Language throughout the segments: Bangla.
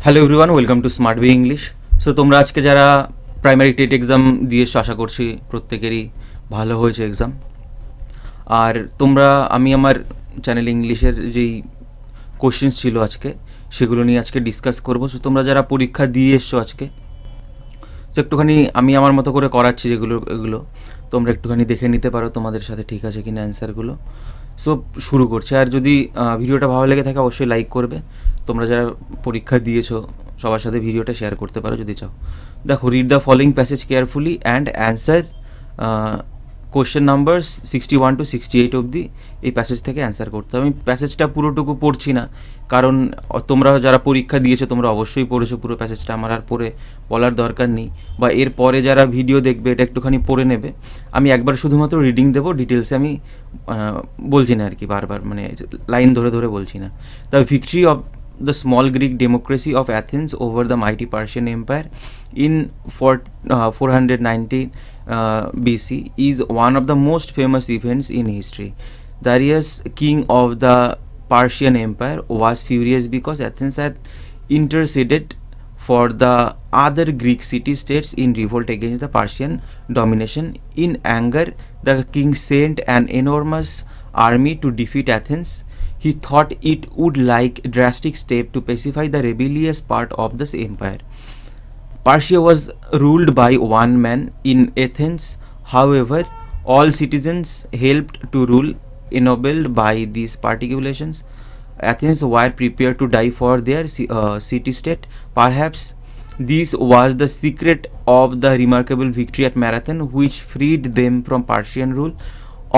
Hello everyone, welcome to smart be English. So তোমরা আজকে যারা প্রাইমারি টেট এক্সাম দিয়ে এসছো, আশা করছি প্রত্যেকেরই ভালো হয়েছে এক্সাম। আর তোমরা আমি আমার চ্যানেল ইংলিশের যেই কোশ্চেন্স ছিল আজকে সেগুলো নিয়ে আজকে ডিসকাস করবো। সো তোমরা যারা পরীক্ষা দিয়ে এসছো আজকে, তো একটুখানি আমি আমার মতো করে করাচ্ছি এগুলো তোমরা একটুখানি দেখে নিতে পারো তোমাদের সাথে ঠিক আছে কিনা অ্যান্সারগুলো। সো শুরু করছি। আর যদি ভিডিওটা ভালো লেগে থাকে অবশ্যই লাইক করবে। তোমরা যারা পরীক্ষা দিয়েছো সবার সাথে ভিডিওটা শেয়ার করতে পারো যদি চাও। দেখো, read the following passage carefully and answer question number 61 to 68 অবধি এই প্যাসেজ থেকে অ্যান্সার করতে হবে। আমি প্যাসেজটা পুরোটুকু পড়ছি না, কারণ তোমরা যারা পরীক্ষা দিয়েছো তোমরা অবশ্যই পড়েছো পুরো প্যাসেজটা, আমার আর পড়ে বলার দরকার নেই। বা এর পরে যারা ভিডিও দেখবে এটা একটুখানি পড়ে নেবে। আমি একবার শুধুমাত্র রিডিং দেবো, ডিটেলসে আমি বলছি না আর কি, বারবার মানে লাইন ধরে ধরে বলছি না। The victory of the small Greek democracy of Athens over the mighty Persian Empire in 490 BC is one of the most famous events in history. Darius, king of the Persian Empire, was furious because Athens had interceded for the other Greek city-states in revolt against the Persian domination. In anger, the king sent an enormous army to defeat Athens. He thought it would like a drastic step to pacify the rebellious part of this empire. Persia was ruled by one man in Athens. However, all citizens helped to rule. Ennobled by these particulations, Athens were prepared to die for their city-state. Perhaps this was the secret of the remarkable victory at Marathon, which freed them from Persian rule.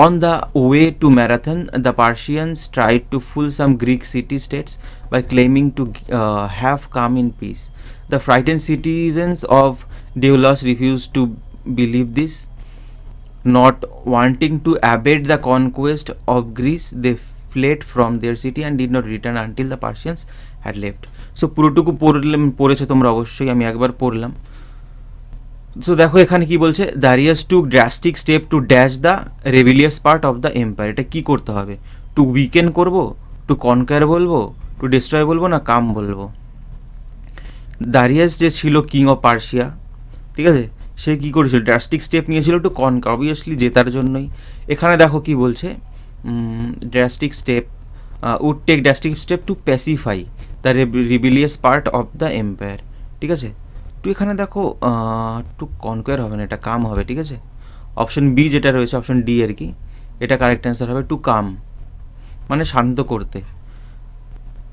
On the way to Marathon, the Persians tried to fool some Greek city-states by claiming to have come in peace. The frightened citizens of Daulos refused to believe this. Not wanting to abet the conquest of Greece, they fled from their city and did not return until the Persians had left. So পুরোটুকু পড়েছো তোমরা অবশ্যই, আমি একবার পড়লাম। সো দেখো এখানে কি বলছে, Darius took drastic step to dash the rebellious part of the empire. এটা কী করতে হবে? টু উইকেন করবো, টু কনকার বলবো, টু ডিস্ট্রয় বলবো, না কাম বলবো? দারিয়াস যে ছিল কিং অফ পার্সিয়া, ঠিক আছে, সে কী করেছিল? ড্রাস্টিক স্টেপ নিয়েছিল টু কনকার, অবভিয়াসলি জেতার জন্যই। এখানে দেখো কি বলছে, drastic step would take drastic step to pacify the rebellious part of the empire, ঠিক আছে। তো এখানে দেখো টু কনকোয়ার হবে না, এটা কাম হবে, ঠিক আছে। অপশন বি যেটা রয়েছে, অপশন ডি আর কি, এটা কারেক্ট অ্যান্সার হবে। টু কাম মানে শান্ত করতে,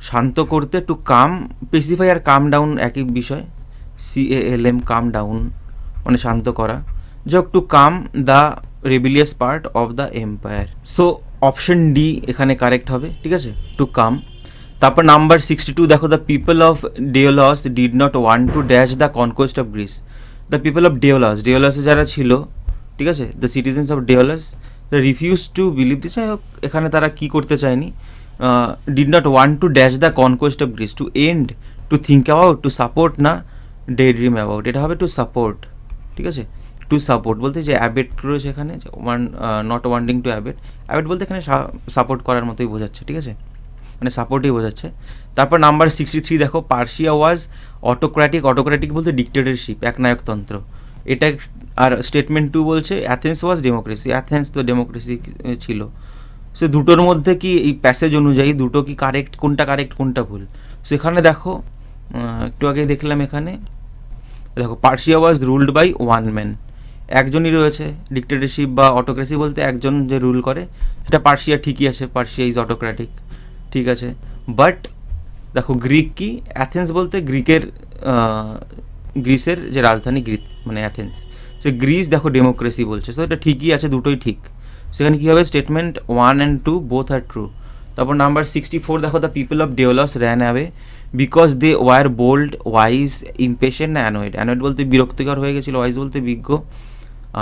শান্ত করতে, to come. পেসিফাই R come down একই বিষয়, CALM, কাম ডাউন মানে শান্ত করা। যাক, to calm the rebellious part of the empire. So option D এখানে কারেক্ট হবে, ঠিক আছে, টু কাম। তারপর নাম্বার 62 দেখো, the people of Delos did not want to dash the conquest of Greece. The people of Delos, ডেওলসে যারা ছিল, ঠিক আছে, the citizens of Delos the refuse to believe this. এখানে তারা কি করতে চায়নি, did not want to dash the conquest of Greece, to end, to think about, to support, না ডে ড্রিম অ্যাবাউট। এটা হবে টু সাপোর্ট, ঠিক আছে। টু সাপোর্ট বলতে যে অ্যাবেট রয়েছে এখানে, নট ওয়ান্টিং টু অ্যাবেট, অ্যাবেট বলতে এখানে সাপোর্ট করার মতোই বোঝাচ্ছে, ঠিক আছে, মানে সাপোর্টই বোঝাচ্ছে। তারপর নাম্বার 63 দেখো, পার্সিয়া ওয়াজ অটোক্র্যাটিক। অটোক্র্যাটিক বলতে ডিক্টেটরশিপ, একনায়কতন্ত্র, এটা। আর স্টেটমেন্ট 2 বলছে অ্যাথেন্স ওয়াজ ডেমোক্রেসি। অ্যাথেন্স তো ডেমোক্রেসি ছিল। সো দুটোর মধ্যে কি এই প্যাসেজ অনুযায়ী দুটো কি কারেক্ট, কোনটা কারেক্ট কোনটা ভুল? সেখানে দেখো, একটু আগে দেখলাম এখানে দেখো, Persia was ruled by one man, একজনই রয়েছে। ডিক্টেটরশিপ বা অটোক্রেসি বলতে একজন যে রুল করে, সেটা পার্সিয়া ঠিকই আছে, পার্সিয়া ইজ অটোক্র্যাটিক, ঠিক আছে। বাট দেখো গ্রিক কি, অ্যাথেন্স বলতে গ্রিসের যে রাজধানী গ্রিক মানে অ্যাথেন্স, সে গ্রিস দেখো ডেমোক্রেসি বলছে। সো এটা ঠিকই আছে, দুটোই ঠিক। সেখানে কী হবে, statement 1 and 2 both are true. তারপর নাম্বার 64 দেখো, the people of Delos ran away because they were bold, wise, impatient, annoyed. Annoyed বলতে বিরক্তিকর হয়ে গেছিলো, ওয়াইজ বলতে বিজ্ঞ,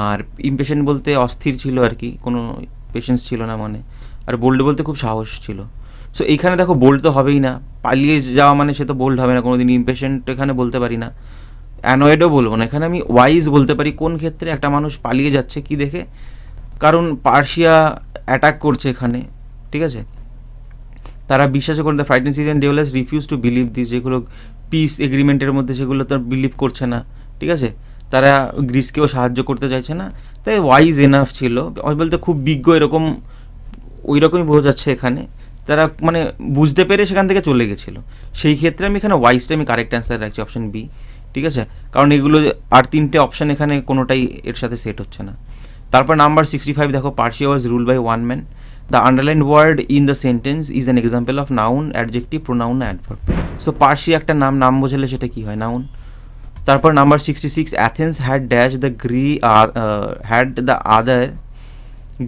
আর ইমপেশেন্ট বলতে অস্থির ছিল আর কি, কোনো পেশেন্স ছিল না মানে, আর বোল্ড বলতে খুব সাহস ছিল। সো এইখানে দেখো বোল্ড তো হবেই না, পালিয়ে যাওয়া মানে সে তো বোল্ড হবে না কোনো দিন। ইমপেশেন্ট এখানে বলতে পারি না, অ্যানয়েডও বলবো না। এখানে আমি ওয়াইজ বলতে পারি। কোন ক্ষেত্রে? একটা মানুষ পালিয়ে যাচ্ছে কি দেখে, কারণ পার্সিয়া অ্যাটাক করছে এখানে, ঠিক আছে। তারা বিশ্বাসও করে, দ্য ফ্রাইটেন সিজন dwellers refuse to believe this, যেগুলো পিস এগ্রিমেন্টের মধ্যে সেগুলো তারা বিলিভ করছে না, ঠিক আছে, তারা গ্রিসকেও সাহায্য করতে চাইছে না, তাই ওয়াইজ এনাফ ছিল বলতে খুব বিজ্ঞ এরকম ওই রকমই বোঝা যাচ্ছে এখানে, তারা মানে বুঝতে পেরে সেখান থেকে চলে গেছিলো। সেই ক্ষেত্রে আমি এখানে ওয়াইজটা আমি কারেক্ট অ্যান্সার রাখছি অপশন বি, ঠিক আছে, কারণ এগুলো আর তিনটে অপশান এখানে কোনোটাই এর সাথে সেট হচ্ছে না। তারপর নাম্বার 65 দেখো, Persia was rule by one man. The underline word in the sentence is an example of noun, adjective, pronoun, adverb. So Persia একটা নাম বোঝালে সেটা কি হয়, নাউন। তারপর number 66, Athens had dash the had the other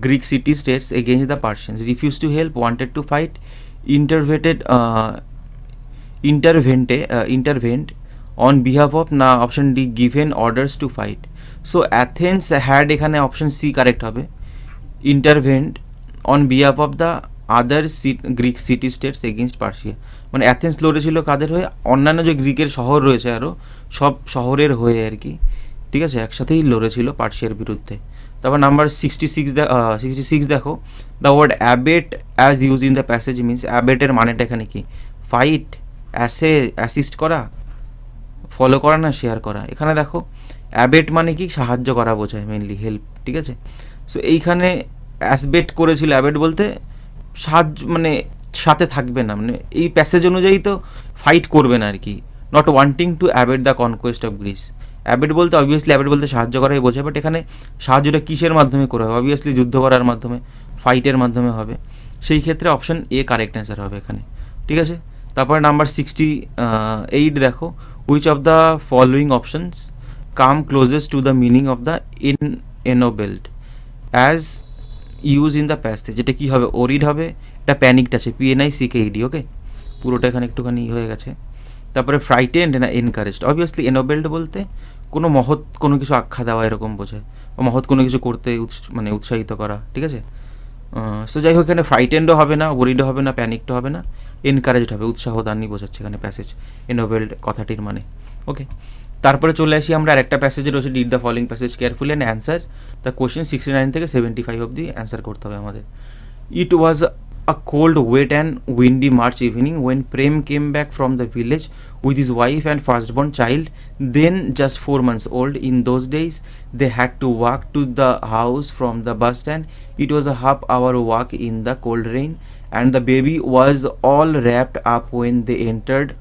Greek city states against the Persians, refused to help, wanted to fight, intervened intervened on behalf of, না option D, given orders to fight. So Athens had এখানে অপশন সি কারেক্ট হবে, intervened on behalf of the other Greek city states against Persia, মানে অ্যাথেন্স লড়েছিল কাদের হয়ে, অন্যান্য যে গ্রিকের শহর রয়েছে আরও সব শহরের হয়ে আর কি, ঠিক আছে, একসাথেই লড়েছিল পার্সিয়ার বিরুদ্ধে। তারপর নাম্বার 66 দেখো, the word abate as use in the passage means, অ্যাবেটের মানেটা এখানে কি, ফাইট, অ্যাসিস্ট করা, ফলো করা, না শেয়ার করা। এখানে দেখো অ্যাবেট মানে কি, সাহায্য করা বোঝায় মেনলি, হেল্প, ঠিক আছে। সো এইখানে অ্যাসবেট করেছিল, অ্যাবেট বলতে সাহায্য মানে সাথে থাকবে না, মানে এই প্যাসেজ অনুযায়ী তো ফাইট করবে না আর কি, not wanting to abate the conquest of Greece. Abate বলতে অবভিয়াসলি অ্যাবেট বলতে সাহায্য করাই বোঝায়, বাট এখানে সাহায্যটা কিসের মাধ্যমে করা হবে, অবভিয়াসলি যুদ্ধ করার মাধ্যমে, ফাইটের মাধ্যমে হবে, সেই ক্ষেত্রে অপশন এ কারেক্ট অ্যান্সার হবে এখানে, ঠিক আছে। তারপরে নাম্বার 68 দেখো, which of the following options come closest to the meaning of the ennobled as use in the passage, যেটা কী হবে, ওরিড হবে, এটা প্যানিকড আছে, PNICKED, ওকে, পুরোটা এখানে একটুখানি হয়ে গেছে। তারপরে ফ্রাইটেন্ড না এনকারেজড, অবভিয়াসলি এনোবেলড বলতে কোনো মহৎ কোনো কিছু আখ্যা দেওয়া এরকম বোঝায়, বা মহৎ কোনো কিছু করতে মানে উৎসাহিত করা, ঠিক আছে। সো যাই হোক, এখানে ফ্রাইটেন্ডও হবে না, ওরিডও হবে না, প্যানিকডও হবে না, এনকারেজড হবে, উৎসাহ দানই বোঝাচ্ছে এখানে প্যাসেজ এনোবেলড কথাটির মানে, ওকে। তারপরে চলে আসি আমরা আরেকটা প্যাসেজে রয়েছে, did the following passage carefully and answer the question. 69 থেকে 75 অবধি অ্যান্সার করতে হবে আমাদের। ইট ওয়াজ a cold, wet and windy March evening when Prem came back from the village with his wife and firstborn child, then just 4 months old. In those days, they had to walk to the house from the bus stand. It was a half-hour walk in the cold rain, and the baby was all wrapped up when they entered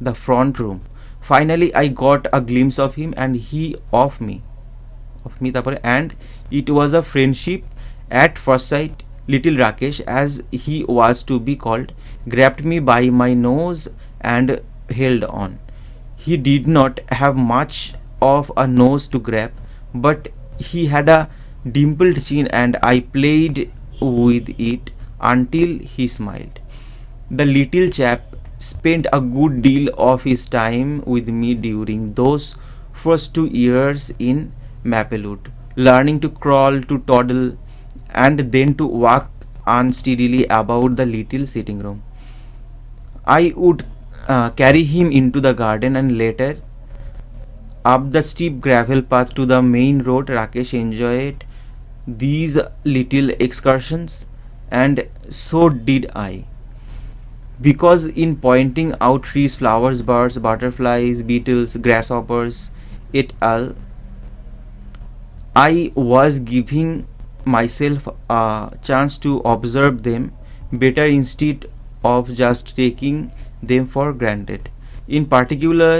the front room. Finally, I got a glimpse of him and he of me. And it was a friendship at first sight. Little Rakesh, as he was to be called, grabbed me by my nose and held on. He did not have much of a nose to grab, but he had a dimpled chin and I played with it until he smiled. The little chap spent a good deal of his time with me during those first 2 years in Maplewood, learning to crawl, to toddle, and then to walk unsteadily about the little sitting room. I would carry him into the garden and later up the steep gravel path to the main road. Rakesh enjoyed these little excursions, and so did I, because in pointing out trees, flowers, birds, butterflies, beetles, grasshoppers, et al., I was giving myself a chance to observe them better instead of just taking them for granted. In particular,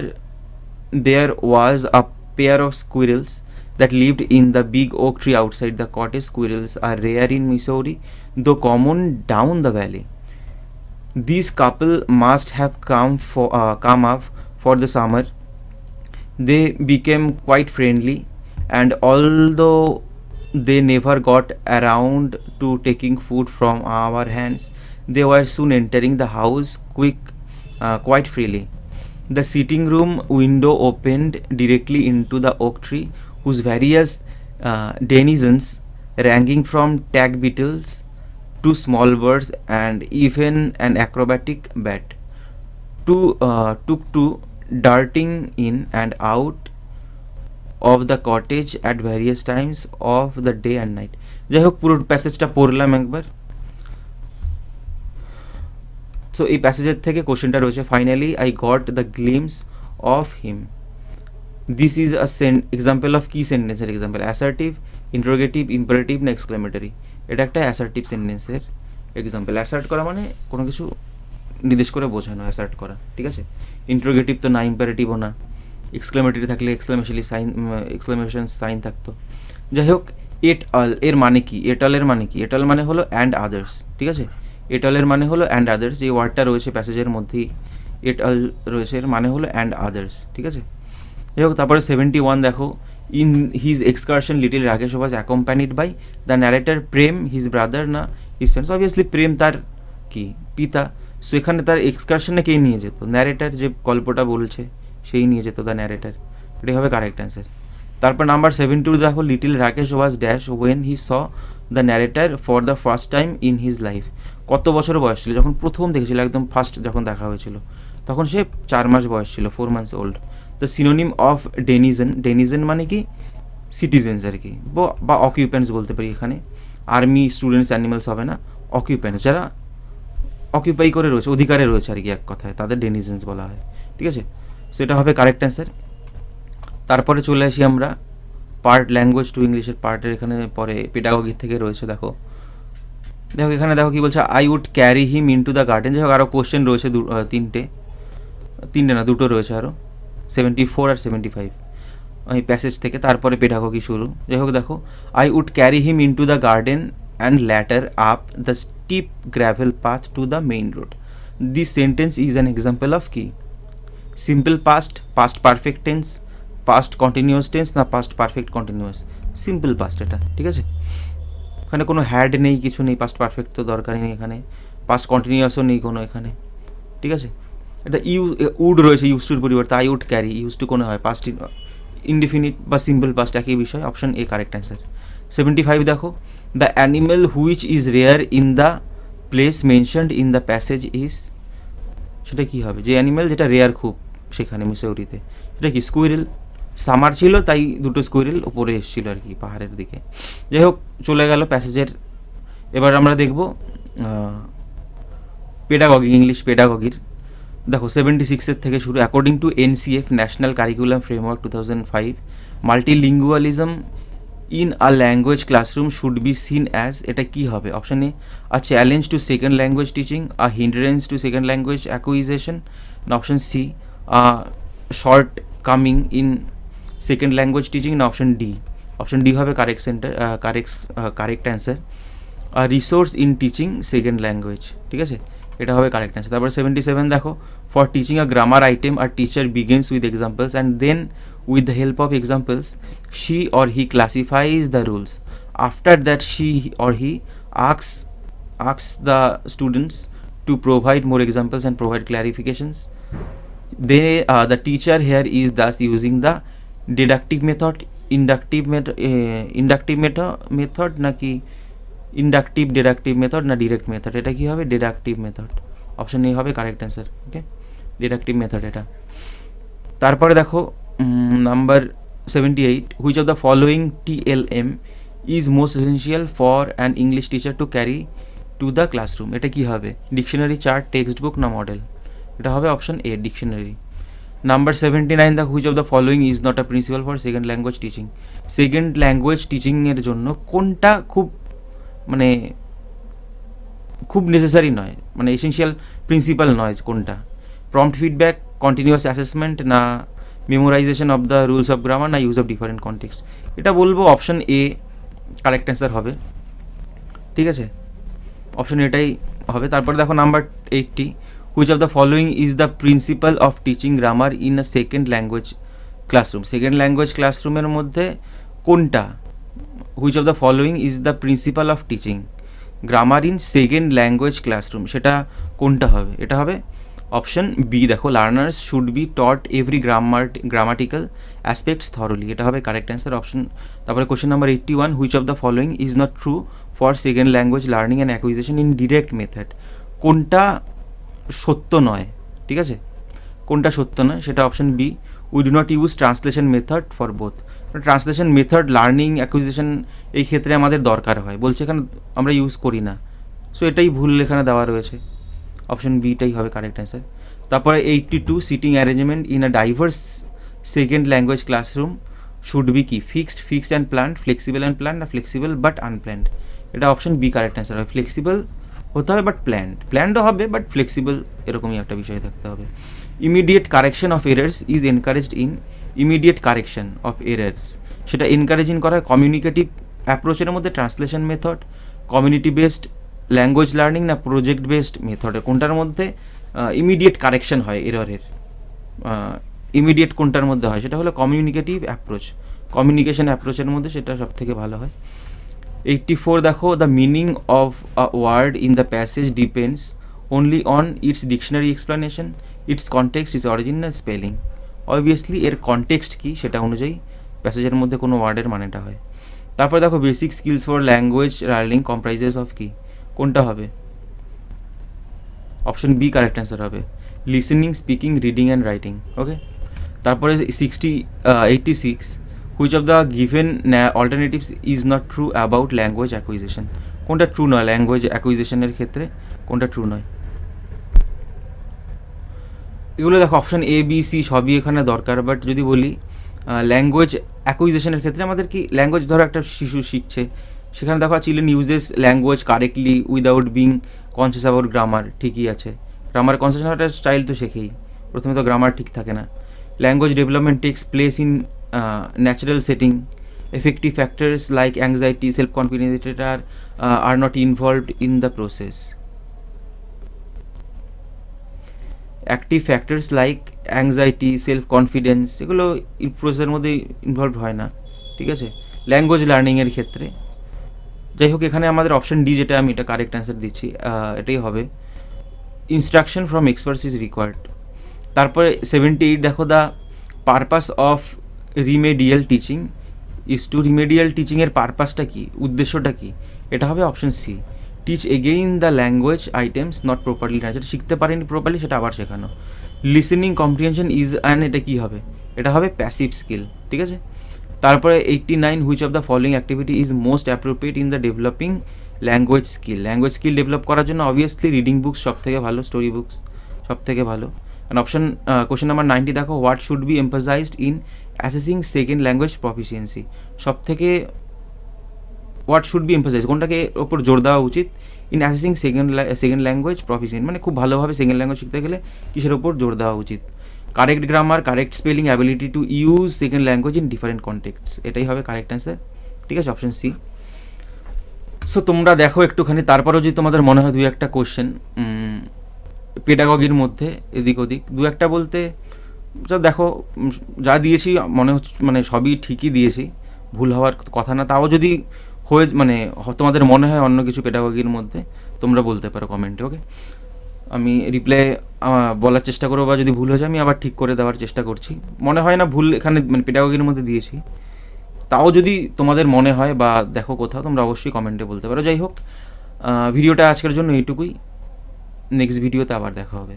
there was a pair of squirrels that lived in the big oak tree outside the cottage. Squirrels are rare in Missouri, though common down the valley. This couple must have come up for the summer. They became quite friendly, and although they never got around to taking food from our hands, they were soon entering the house quite freely. The sitting room window opened directly into the oak tree, whose various denizens, ranging from tag beetles to small birds and even an acrobatic bat, took to darting in and out of the cottage at various times of the day and night. যাই হোক, পুরো প্যাসেজটা পড়লাম একবার। সো এই প্যাসেজের থেকে কোশ্চেনটা রয়েছে, finally I got the glimpse of him. This is a example of কি সেন্টেন্সের এক্সাম্পল? অ্যাসার্টিভ, ইন্টারোগেটিভ, ইম্পারেটিভ না এক্সক্লেমেটরি? এটা একটা অ্যাসার্টিভ সেন্টেন্সের এক্সাম্পল। অ্যাসার্ট করা মানে কোনো কিছু নির্দেশ করে বোঝানো, অ্যাসার্ট করা, ঠিক আছে। ইন্টারোগেটিভ তো না, ইম্পারেটিভও না। এক্সক্লেমেটরি থাকলে এক্সক্লেমেশন সাইন থাকতো। যাই হোক, এট অল এর মানে কি? এট অল এর মানে কি? এট অল মানে হলো অ্যান্ড আদার্স, ঠিক আছে। এট অল এর মানে হলো অ্যান্ড আদার্স, এই ওয়ার্ডটা রয়েছে প্যাসেজের মধ্যেই, এট অল রয়েছে, এর মানে হলো অ্যান্ড আদার্স, ঠিক আছে। যাই হোক, তারপরে 71 দেখো, in his excursion little Rakesh was accompanied by the narrator Prem his brother না হিজ ফ্রেন্ডস? অবভিয়াসলি প্রেম তার কি পিতা, সো এখানে তার এক্সকারশনে কে নিয়ে যেত? ন্যারেটার, যে গল্পটা বলছে সেই নিয়ে যেত, দ্য ন্যারেটার। এটাই হবে কারেক্ট অ্যান্সার। তারপর নাম্বার 72 দেখো, little Rakesh was dash when he saw the narrator for the first time in his life? কত বছর বয়স ছিল যখন প্রথম দেখেছিল, একদম ফার্স্ট যখন দেখা হয়েছিল? তখন সে 4 মাস বয়স ছিল, 4 months old. The synonym of denizen, denizen মানে কি? সিটিজেন্স আর কি, বা অকিউপেন্টস বলতে পারি এখানে। আর্মি, স্টুডেন্টস, অ্যানিমালস হবে না, অকিউপেন্টস, যারা অকিউপাই করে রয়েছে, অধিকারে রয়েছে আর কি, এক কথায় তাদের ডেনিজেন্স বলা হয়, ঠিক আছে। সেটা হবে কারেক্ট অ্যান্সার। তারপরে চলে আসি আমরা পার্ট, ল্যাঙ্গুয়েজ টু ইংলিশের পার্টের এখানে পরে পেডাগোগি থেকে রয়েছে। দেখো দেখো এখানে দেখো কি বলছে, I would carry him in two the garden. যাই হোক, আরও কোশ্চেন রয়েছে তিনটে না, দুটো রয়েছে আরও, 74 আর 75 এই প্যাসেজ থেকে। তারপরে পেডাগোগি শুরু। যাই হোক দেখো, I would carry him in two the garden and later up the steep gravel path to the main road. This sentence is an example of কি? Simple past, past perfect tense, past continuous tense না past perfect continuous? Simple past এটা, ঠিক আছে। এখানে কোনো হ্যাড নেই, কিছু নেই, পাস্ট পারফেক্ট তো দরকারই নেই এখানে, পাস্ট কন্টিনিউয়াসও নেই কোনো এখানে, ঠিক আছে। এটা উড রয়েছে, ইউজ টুর পরিবর্তে I would carry, use to কোনো হয়, পাস্ট ইনডিফিনিট বা সিম্পল পাস্ট একই বিষয়। Option A correct answer. 75 দেখো, the animal which is rare in the place mentioned in the passage is, সেটা কী হবে? যে অ্যানিমেল যেটা রেয়ার খুব সেখানে মিসৌরিতে, সেটা কি? স্কুইরেল। সামার ছিল তাই দুটো স্কুইরেল ওপরে এসেছিলো আর কি পাহাড়ের দিকে। যাই হোক, চলে গেল প্যাসেজের। এবার আমরা দেখব পেডাগগি, ইংলিশ পেডাগগির। দেখো 76 থেকে শুরু। According to NCF national curriculum framework 2005, multilingualism in a language classroom should be seen as, এটা কী হবে? Option A, a challenge to second language teaching, a hindrance to second language acquisition, না option C, shortcoming in second language teaching, না অপশন ডি? অপশন ডি হবে correct answer, resource in teaching second language, ঠিক আছে, এটা হবে কারেক্ট অ্যান্সার। তারপরে 77 দেখো, for teaching a grammar item আর teacher begins with examples and then with the help of examples she or he classifies the rules. After that she or he asks the students to provide more examples and provide clarifications. The teacher here is thus using the deductive method, inductive method নাকি ইন্ডাকটিভ ডিডাকটিভ মেথড না ডিরেক্ট মেথড? এটা কি হবে? Deductive method. অপশন এ হবে কারেক্ট অ্যান্সার, ওকে, ডিডাকটিভ মেথড এটা। তারপরে দেখো number 78, which of the following TLM is most essential for an English teacher to carry to the classroom? এটা কি হবে? ডিকশনারি, চার্ট, টেক্সট বুক না মডেল? এটা হবে অপশন এ, ডিকশনারি। নাম্বার 79 দেখো, which of the following is not a principal for second language teaching? Second language টিচিংয়ের জন্য কোনটা খুব নেসেসারি নয়, মানে এসেন্সিয়াল প্রিন্সিপাল নয় কোনটা? প্রম্পট ফিডব্যাক, কন্টিনিউয়াস অ্যাসেসমেন্ট, না memorisation of the rules of grammar, না ইউজ অফ ডিফারেন্ট কনটেক্সট? এটা বলবো অপশন এ কারেক্ট অ্যান্সার হবে, ঠিক আছে, অপশন এটাই হবে। তারপরে দেখো number 80, which of the following is the principal of teaching grammar in a second language classroom? Second language ক্লাসরুমের মধ্যে কোনটা? Which of the following is the principal of teaching grammar in second language classroom? সেটা কোনটা হবে? এটা হবে অপশন বি। দেখো, learners should be taught every grammatical aspects thoroughly, এটা হবে কারেক্ট অ্যান্সার, অপশন। তারপরে question number 81, which of the following is not true for second language learning and acquisition in direct method? কোনটা সত্য নয়, ঠিক আছে, কোনটা সত্য নয়? সেটা option B, we do not use translation method for both. Translation method learning acquisition এই ক্ষেত্রে আমাদের দরকার হয়, বলছে এখানে আমরা ইউজ করি না, সো এটাই ভুল এখানে দেওয়া রয়েছে। অপশন বিটাই হবে কারেক্ট অ্যান্সার। তারপরে 82 seating arrangement in a diverse second language classroom should be কি fixed and planned, flexible and planned, না ফ্লেক্সিবল বাট আনপ্ল্যান্ড। এটা অপশন বি কারেক্ট অ্যান্সার হবে। ফ্লেক্সিবল হতে হবে বাট প্ল্যান্ডও হবে বাট ফ্লেক্সিবল, এরকমই একটা বিষয় থাকতে হবে। Immediate correction of errors is encouraged in, immediate correction of errors সেটা এনকারেজিং করা হয় কমিউনিকেটিভ অ্যাপ্রোচের মধ্যে, translation method, community based language learning, না প্রজেক্ট বেসড মেথডে, কোনটার মধ্যে ইমিডিয়েট কারেকশন হয় এররের, ইমিডিয়েট কোনটার মধ্যে হয় সেটা হলো কমিউনিকেটিভ অ্যাপ্রোচ, কমিউনিকেশন অ্যাপ্রোচের মধ্যে সেটা সব থেকে ভালো হয়। 84 দেখো, the meaning of a word in the passage depends only on its dictionary explanation, its context, its origin, না স্পেলিং। অবভিয়াসলি এর কনটেক্সট কী সেটা অনুযায়ী প্যাসেজের মধ্যে কোনো ওয়ার্ডের মানেটা হয়। তারপরে দেখো basic skills for language learning comprises of কি, কোনটা হবে? অপশন বি কারেক্ট অ্যান্সার হবে, listening, speaking, reading and writing. Okay, তারপরে 86 which of the given alternatives is not true about language acquisition, কোনটা ট্রু নয় ল্যাঙ্গুয়েজ অ্যাকুইজিশনের ক্ষেত্রে, কোনটা ট্রু নয়? এগুলো দেখো অপশন এ বি সি সবই এখানে দরকার, বাট যদি বলি ল্যাঙ্গুয়েজ অ্যাকুইজিশনের ক্ষেত্রে আমাদের কি, ল্যাঙ্গুয়েজ ধরো একটা শিশু শিখছে, সেখানে দেখো children uses language correctly without being conscious about grammar, ঠিকই আছে, গ্রামার কনসিয়াস একটা স্টাইল তো শেখেই, প্রথমে তো গ্রামার ঠিক থাকে না। Language development takes place in natural setting, effective factors like anxiety, self confidence are not involved in the process. Active factors like anxiety, self confidence এগুলো এই প্রসেসের মধ্যে ইনভলভ হয় না, ঠিক আছে, ল্যাঙ্গুয়েজ লার্নিংয়ের ক্ষেত্রে। যাই হোক, এখানে আমাদের অপশন ডি যেটা, আমি এটা কারেক্ট অ্যান্সার দিচ্ছি, এটাই হবে, instruction from experts is required. তারপরে 78 দেখো, the purpose of remedial teaching is to, remedial টিচিংয়ের পারপাসটা কী, উদ্দেশ্যটা কী? এটা হবে option C, teach again the language items not properly, না যেটা শিখতে পারেনি প্রপারলি সেটা আবার শেখানো। লিসেনিং কম্প্রিহেনশন ইজ অ্যান, এটা কী হবে? এটা হবে প্যাসিভ স্কিল, ঠিক আছে। তারপরে 89 which of the following activity is most appropriate in the developing language skill, language skill develop করার জন্য অবভিয়াসলি রিডিং বুকস সব থেকে ভালো, স্টোরি বুকস সব থেকে ভালো। অ্যান্ড অপশন কোশ্চেন নাম্বার 90 দেখো, what should be emphasised in assessing second language proficiency, সব থেকে হোয়াট শুড বি এম্পাসাইজ কোনটাকে ওপর জোর দেওয়া উচিত, in assessing second language proficient, মানে খুব ভালোভাবে সেকেন্ড ল্যাঙ্গুয়েজ শিখতে গেলে কিসের ওপর জোর দেওয়া উচিত? Correct grammar, correct spelling, ability to use second language in different context, এটাই হবে কারেক্ট অ্যান্সার, ঠিক আছে, অপশন সি। সো তোমরা দেখো একটুখানি, তারপরেও যদি তোমাদের মনে হয় দুই একটা কোশ্চেন পেডাগগির মধ্যে এদিক ওদিক, দু একটা বলতে যা দেখো যা দিয়েছি মনে হচ্ছে মানে সবই ঠিকই দিয়েছি, ভুল হওয়ার কথা না, তাও যদি হয়ে মানে তোমাদের মনে হয় অন্য কিছু পেডাগগির মধ্যে তোমরা বলতে পারো কমেন্টে। ওকে, আমি রিপ্লাই বলার চেষ্টা করবো, বা যদি ভুল হয়ে যায় আমি আবার ঠিক করে দেওয়ার চেষ্টা করছি। মনে হয় না ভুল এখানে মানে পেডাগগির মধ্যে দিয়েছি, তাও যদি তোমাদের মনে হয় বা দেখো কোথাও, তোমরা অবশ্যই কমেন্টে বলতে পারো। যাই হোক, ভিডিওটা আজকের জন্য এইটুকুই, নেক্সট ভিডিওতে আবার দেখা হবে।